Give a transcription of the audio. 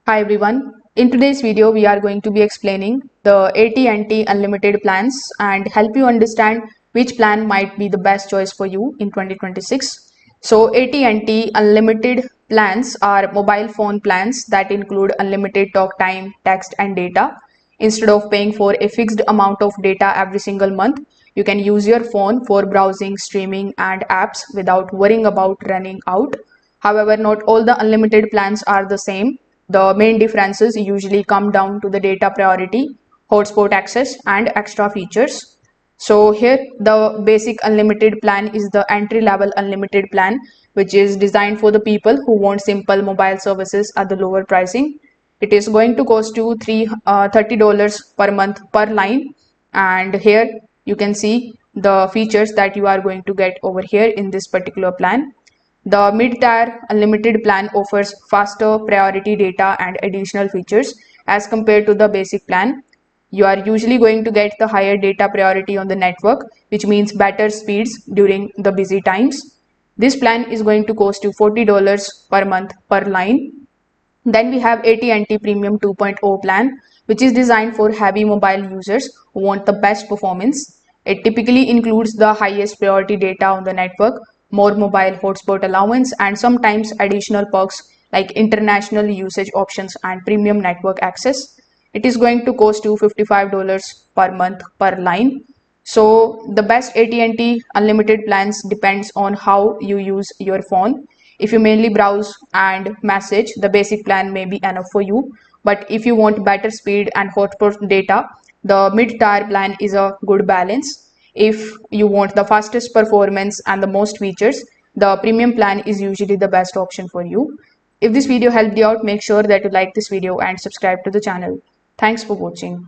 Hi everyone. In today's video, we are going to be explaining the AT&T Unlimited plans and help you understand which plan might be the best choice for you in 2026. So AT&T Unlimited plans are mobile phone plans that include unlimited talk time, text and data. Instead of paying for a fixed amount of data every single month, you can use your phone for browsing, streaming and apps without worrying about running out. However, not all the unlimited plans are the same. The main differences usually come down to the data priority, hotspot access, and extra features. So here the basic unlimited plan is the entry level unlimited plan, which is designed for the people who want simple mobile services at the lower pricing. It is going to cost you $30 per month per line, and here you can see the features that you are going to get over here in this particular plan. The mid-tier unlimited plan offers faster priority data and additional features as compared to the basic plan. You are usually going to get the higher data priority on the network, which means better speeds during the busy times. This plan is going to cost you $40 per month per line. Then we have AT&T Premium 2.0 plan, which is designed for heavy mobile users who want the best performance. It typically includes the highest priority data on the network, more mobile hotspot allowance, and sometimes additional perks like international usage options and premium network access. It is going to cost you $55 per month per line. So the best AT&T unlimited plans depends on how you use your phone. If you mainly browse and message, the basic plan may be enough for you. But if you want better speed and hotspot data, the mid-tier plan is a good balance. If you want the fastest performance and the most features, the premium plan is usually the best option for you. If this video helped you out, make sure that you like this video and subscribe to the channel. Thanks for watching.